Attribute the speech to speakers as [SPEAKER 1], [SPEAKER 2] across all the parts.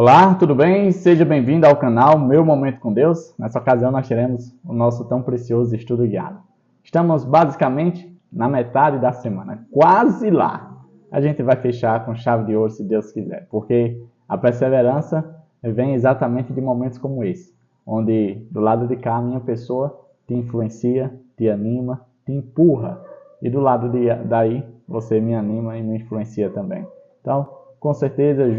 [SPEAKER 1] Olá, tudo bem? Seja bem-vindo ao canal Meu Momento com Deus. Nessa ocasião nós teremos o nosso tão precioso estudo guiado. Estamos basicamente na metade da semana, quase lá. A gente vai fechar com chave de ouro se Deus quiser, porque a perseverança vem exatamente de momentos como esse, onde do lado de cá a minha pessoa te influencia, te anima, te empurra, e do lado daí você me anima e me influencia também. Então, com certeza,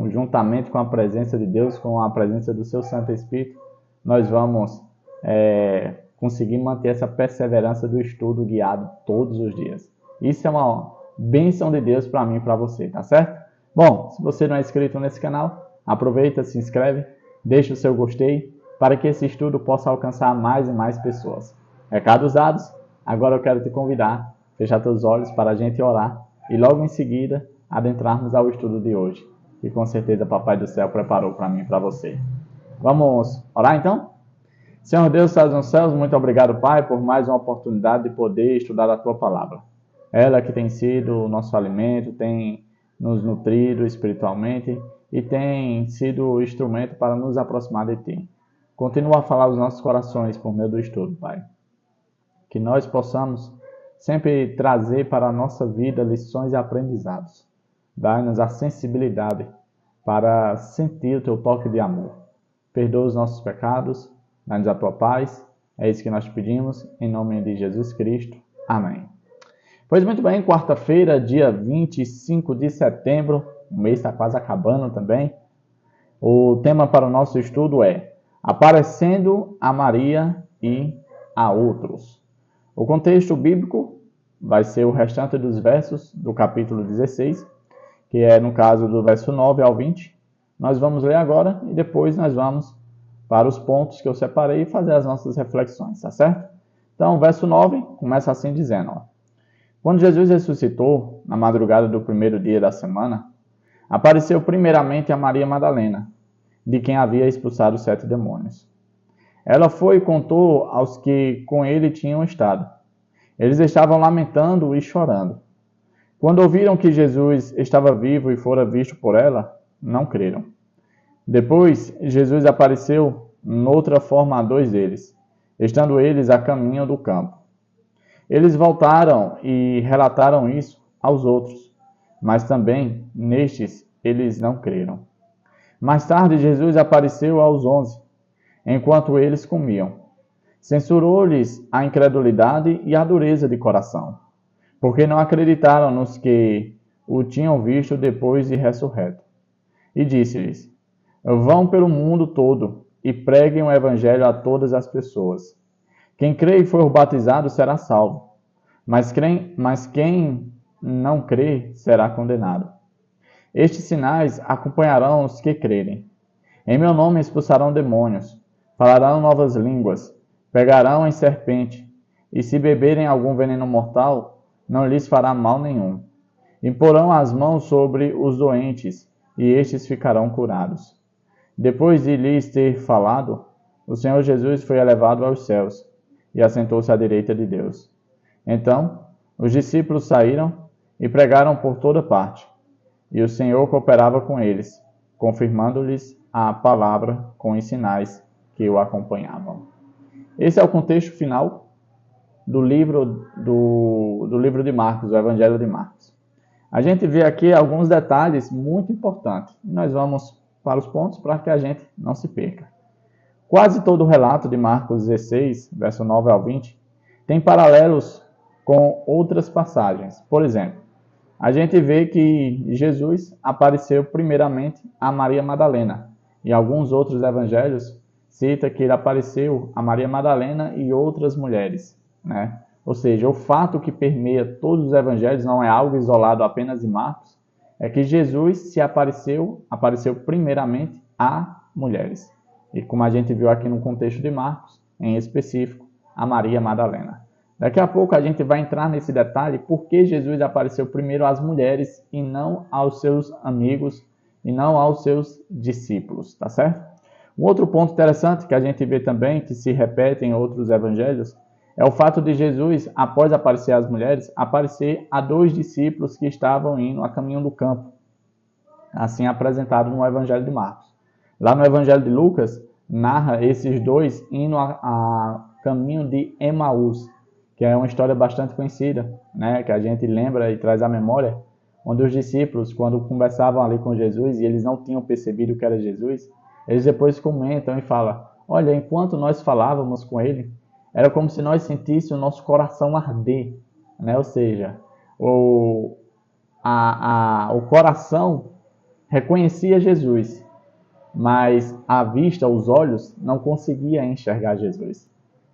[SPEAKER 1] juntamente com a presença de Deus, com a presença do seu Santo Espírito, nós vamos conseguir manter essa perseverança do estudo guiado todos os dias. Isso é uma bênção de Deus para mim e para você, tá certo? Bom, se você não é inscrito nesse canal, aproveita, se inscreve, deixa o seu gostei, para que esse estudo possa alcançar mais e mais pessoas. Recados dados, agora eu quero te convidar a fechar teus olhos para a gente orar e logo em seguida adentrarmos ao estudo de hoje, que com certeza Papai do Céu preparou para mim e para você. Vamos orar então? Senhor Deus, estás nos céus, muito obrigado, Pai, por mais uma oportunidade de poder estudar a Tua Palavra. Ela que tem sido o nosso alimento, tem nos nutrido espiritualmente e tem sido o instrumento para nos aproximar de Ti. Continua a falar aos nossos corações por meio do estudo, Pai. Que nós possamos sempre trazer para a nossa vida lições e aprendizados. Dai-nos a sensibilidade para sentir o Teu toque de amor. Perdoa os nossos pecados, dá-nos a Tua paz. É isso que nós pedimos, em nome de Jesus Cristo. Amém. Pois muito bem, quarta-feira, dia 25 de setembro, o mês está quase acabando também. O tema para o nosso estudo é Aparecendo a Maria e a Outros. O contexto bíblico vai ser o restante dos versos do capítulo 16, que é no caso do verso 9 ao 20. Nós vamos ler agora e depois nós vamos para os pontos que eu separei e fazer as nossas reflexões, tá certo? Então, o verso 9 começa assim dizendo, Quando Jesus ressuscitou, na madrugada do primeiro dia da semana, apareceu primeiramente a Maria Madalena, de quem havia expulsado 7 demônios. Ela foi e contou aos que com ele tinham estado. Eles estavam lamentando e chorando. Quando ouviram que Jesus estava vivo e fora visto por ela, não creram. Depois, Jesus apareceu noutra forma a 2 deles, estando eles a caminho do campo. Eles voltaram e relataram isso aos outros, mas também nestes eles não creram. Mais tarde, Jesus apareceu aos 11, enquanto eles comiam. Censurou-lhes a incredulidade e a dureza de coração, porque não acreditaram nos que o tinham visto depois de ressurreto. E disse-lhes, Vão pelo mundo todo e preguem o evangelho a todas as pessoas. Quem crê e for batizado será salvo, mas quem não crê será condenado. Estes sinais acompanharão os que crerem. Em meu nome expulsarão demônios, falarão novas línguas, pegarão em serpente, e se beberem algum veneno mortal, não lhes fará mal nenhum. Imporão as mãos sobre os doentes, e estes ficarão curados. Depois de lhes ter falado, o Senhor Jesus foi elevado aos céus, e assentou-se à direita de Deus. Então, os discípulos saíram e pregaram por toda parte, e o Senhor cooperava com eles, confirmando-lhes a palavra com os sinais que o acompanhavam. Esse é o contexto final do livro de Marcos, o Evangelho de Marcos. A gente vê aqui alguns detalhes muito importantes. Nós vamos para os pontos para que a gente não se perca. Quase todo o relato de Marcos 16, verso 9 ao 20, tem paralelos com outras passagens. Por exemplo, a gente vê que Jesus apareceu primeiramente a Maria Madalena. E alguns outros evangelhos cita que ele apareceu a Maria Madalena e outras mulheres, né? Ou seja, o fato que permeia todos os evangelhos não é algo isolado apenas em Marcos, é que Jesus apareceu primeiramente a mulheres. E como a gente viu aqui no contexto de Marcos, em específico, a Maria Madalena. Daqui a pouco a gente vai entrar nesse detalhe por que Jesus apareceu primeiro às mulheres e não aos seus amigos e não aos seus discípulos, tá certo? Um outro ponto interessante que a gente vê também, que se repete em outros evangelhos, é o fato de Jesus, após aparecer às mulheres, aparecer a 2 discípulos que estavam indo a caminho do campo. assim apresentado no Evangelho de Marcos. Lá no Evangelho de Lucas, narra esses dois indo a caminho de Emaús, que é uma história bastante conhecida, né, que a gente lembra e traz à memória, onde os discípulos, quando conversavam ali com Jesus e eles não tinham percebido que era Jesus, eles depois comentam e falam: olha, enquanto nós falávamos com ele, era como se nós sentíssemos o nosso coração arder, né? Ou seja, o coração reconhecia Jesus, mas a vista, os olhos, não conseguia enxergar Jesus.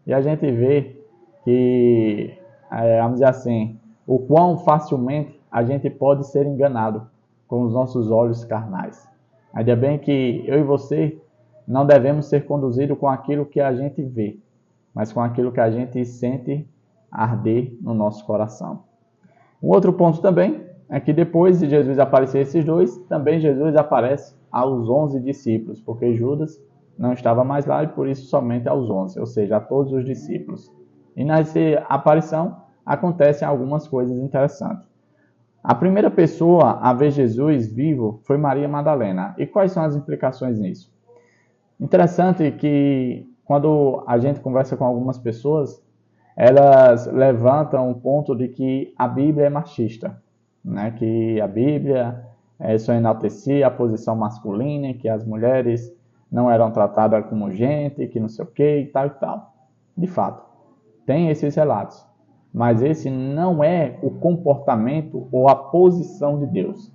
[SPEAKER 1] E a gente vê que, vamos dizer assim, o quão facilmente a gente pode ser enganado com os nossos olhos carnais. Ainda bem que eu e você não devemos ser conduzidos com aquilo que a gente vê, mas com aquilo que a gente sente arder no nosso coração. Um outro ponto também é que depois de Jesus aparecer esses dois, também Jesus aparece aos 11 discípulos, porque Judas não estava mais lá e por isso somente aos 11, ou seja, a todos os discípulos. E nessa aparição acontecem algumas coisas interessantes. A primeira pessoa a ver Jesus vivo foi Maria Madalena. E quais são as implicações nisso? Interessante que quando a gente conversa com algumas pessoas, elas levantam um ponto de que a Bíblia é machista, né? Que a Bíblia só enaltecia a posição masculina, que as mulheres não eram tratadas como gente, que não sei o que e tal e tal. De fato, tem esses relatos, mas esse não é o comportamento ou a posição de Deus.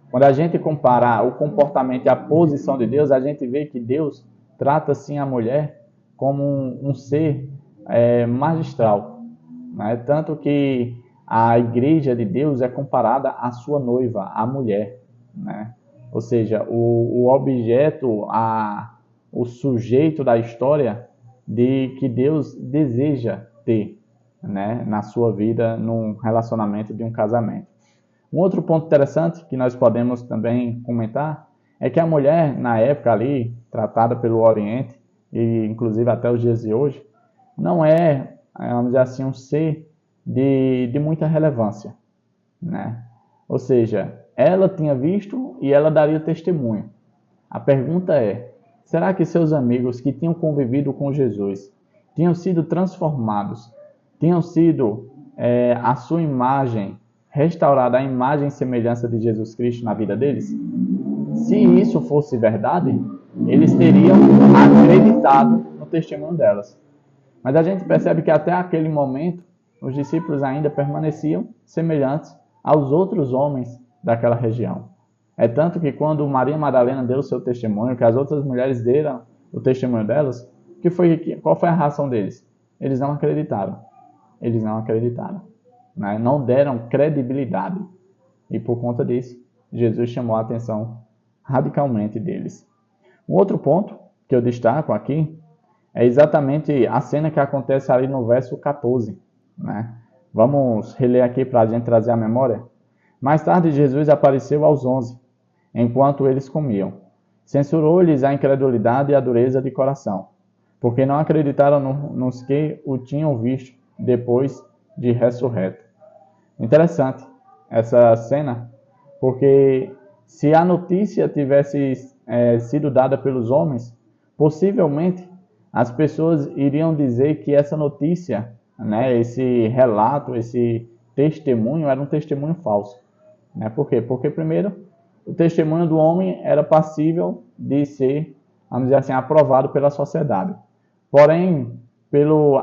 [SPEAKER 1] Quando a gente compara o comportamento e a posição de Deus, a gente vê que Deus trata sim a mulher como um ser magistral, né? Tanto que a igreja de Deus é comparada à sua noiva, a mulher, né? Ou seja, o objeto, o sujeito da história de que Deus deseja ter, né, na sua vida, num relacionamento de um casamento. Um outro ponto interessante que nós podemos também comentar é que a mulher, na época ali, tratada pelo Oriente, e inclusive até os dias de hoje, não é, vamos dizer assim, um ser de muita relevância, né? Ou seja, ela tinha visto e ela daria testemunho. A pergunta é: será que seus amigos que tinham convivido com Jesus tinham sido transformados, tinham sido a sua imagem restaurada, a imagem e semelhança de Jesus Cristo na vida deles? Se isso fosse verdade, eles teriam acreditado no testemunho delas. Mas a gente percebe que até aquele momento, os discípulos ainda permaneciam semelhantes aos outros homens daquela região. É tanto que quando Maria Madalena deu o seu testemunho, que as outras mulheres deram o testemunho delas, qual foi a reação deles? Eles não acreditaram. Eles não acreditaram, né? Não deram credibilidade. E por conta disso, Jesus chamou a atenção radicalmente deles. Um outro ponto que eu destaco aqui é exatamente a cena que acontece ali no verso 14, né? Vamos reler aqui para a gente trazer a memória. Mais tarde, Jesus apareceu aos 11, enquanto eles comiam. Censurou-lhes a incredulidade e a dureza de coração, porque não acreditaram nos que o tinham visto depois de ressurreto. Interessante essa cena, porque se a notícia tivesse sido dada pelos homens, possivelmente as pessoas iriam dizer que essa notícia, né, esse relato, esse testemunho era um testemunho falso. Né? Por quê? Porque, primeiro, o testemunho do homem era passível de ser, vamos dizer assim, aprovado pela sociedade. Porém,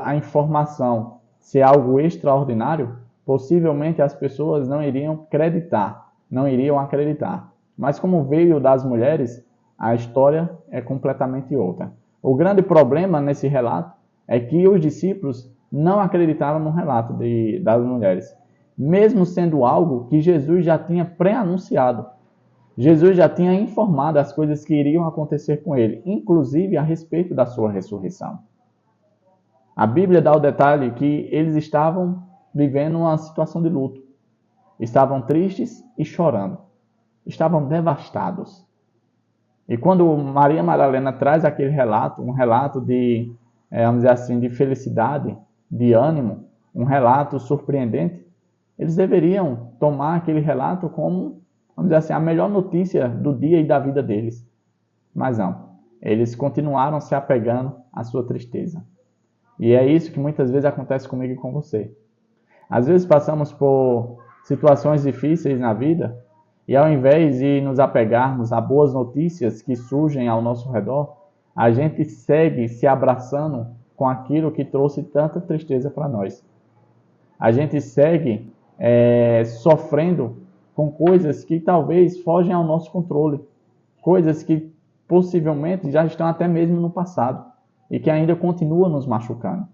[SPEAKER 1] a informação ser algo extraordinário, possivelmente as pessoas não iriam acreditar. Mas como veio das mulheres, a história é completamente outra. O grande problema nesse relato é que os discípulos não acreditaram no relato das mulheres, mesmo sendo algo que Jesus já tinha pré-anunciado. Jesus já tinha informado as coisas que iriam acontecer com ele, inclusive a respeito da sua ressurreição. A Bíblia dá o detalhe que eles estavam vivendo uma situação de luto. Estavam tristes e chorando. Estavam devastados. E quando Maria Madalena traz aquele relato, um relato de, vamos dizer assim, de felicidade, de ânimo, um relato surpreendente, eles deveriam tomar aquele relato como, vamos dizer assim, a melhor notícia do dia e da vida deles. Mas não, eles continuaram se apegando à sua tristeza. E é isso que muitas vezes acontece comigo e com você. Às vezes passamos por situações difíceis na vida e ao invés de nos apegarmos a boas notícias que surgem ao nosso redor, a gente segue se abraçando com aquilo que trouxe tanta tristeza para nós. A gente segue sofrendo com coisas que talvez fogem ao nosso controle, coisas que possivelmente já estão até mesmo no passado e que ainda continuam nos machucando.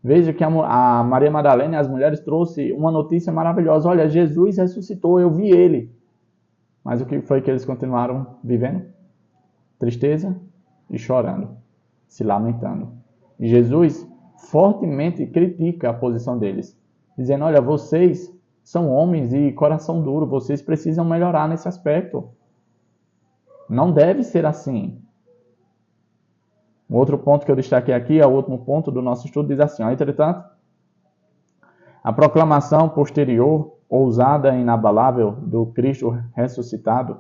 [SPEAKER 1] Veja que a Maria Madalena e as mulheres trouxe uma notícia maravilhosa. Olha, Jesus ressuscitou, eu vi ele. Mas o que foi que eles continuaram vivendo? Tristeza e chorando, se lamentando. E Jesus fortemente critica a posição deles, dizendo, olha, vocês são homens de coração duro, vocês precisam melhorar nesse aspecto. Não deve ser assim. Um outro ponto que eu destaquei aqui, é o último ponto do nosso estudo, diz assim, entretanto, a proclamação posterior, ousada e inabalável do Cristo ressuscitado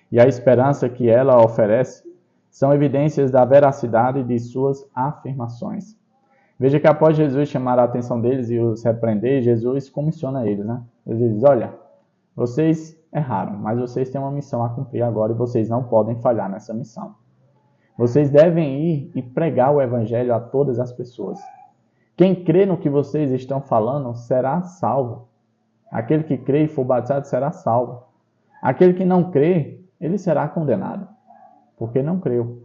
[SPEAKER 1] e a esperança que ela oferece são evidências da veracidade de suas afirmações. Veja que após Jesus chamar a atenção deles e os repreender, Jesus comissiona eles, né? Ele diz, olha, vocês erraram, mas vocês têm uma missão a cumprir agora e vocês não podem falhar nessa missão. Vocês devem ir e pregar o evangelho a todas as pessoas. Quem crê no que vocês estão falando será salvo. Aquele que crê e for batizado será salvo. Aquele que não crê, ele será condenado, porque não creu.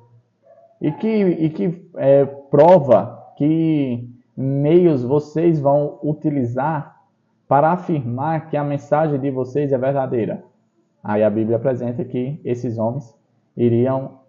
[SPEAKER 1] E que prova, que meios vocês vão utilizar para afirmar que a mensagem de vocês é verdadeira? Aí a Bíblia apresenta que esses homens iriam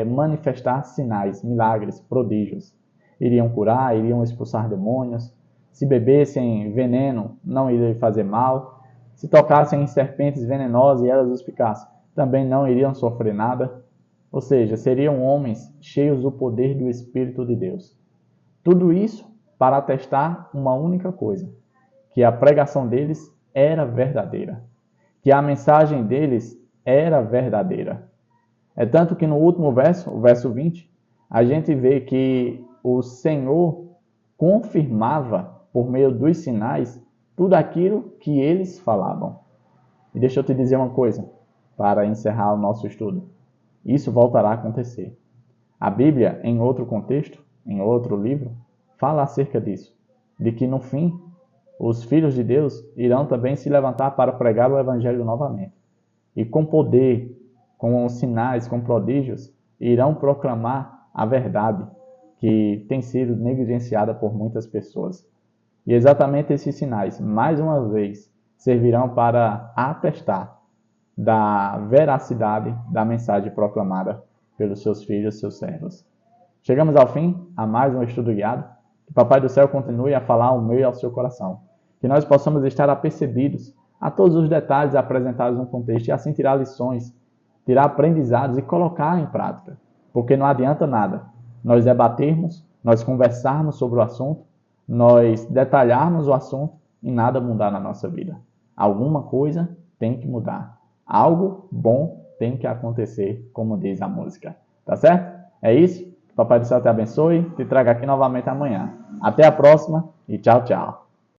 [SPEAKER 1] manifestar sinais, milagres, prodígios. Iriam curar, iriam expulsar demônios. Se bebessem veneno, não iria fazer mal. Se tocassem em serpentes venenosas e elas os picassem, também não iriam sofrer nada. Ou seja, seriam homens cheios do poder do Espírito de Deus. Tudo isso para atestar uma única coisa, que a pregação deles era verdadeira, que a mensagem deles era verdadeira. É tanto que no último verso, o verso 20, a gente vê que o Senhor confirmava, por meio dos sinais, tudo aquilo que eles falavam. E deixa eu te dizer uma coisa, para encerrar o nosso estudo. Isso voltará a acontecer. A Bíblia, em outro contexto, em outro livro, fala acerca disso, de que no fim, os filhos de Deus irão também se levantar para pregar o Evangelho novamente. E com poder, com sinais, com prodígios, irão proclamar a verdade que tem sido negligenciada por muitas pessoas. E exatamente esses sinais, mais uma vez, servirão para atestar da veracidade da mensagem proclamada pelos seus filhos, seus servos. Chegamos ao fim, a mais um estudo guiado. Que Papai do Céu continue a falar ao meu e ao seu coração. Que nós possamos estar apercebidos a todos os detalhes apresentados no contexto e assim tirar lições, tirar aprendizados e colocar em prática. Porque não adianta nada nós debatermos, nós conversarmos sobre o assunto, nós detalharmos o assunto e nada mudar na nossa vida. Alguma coisa tem que mudar. Algo bom tem que acontecer, como diz a música. Tá certo? É isso. Papai do Céu te abençoe. Te traga aqui novamente amanhã. Até a próxima e tchau, tchau.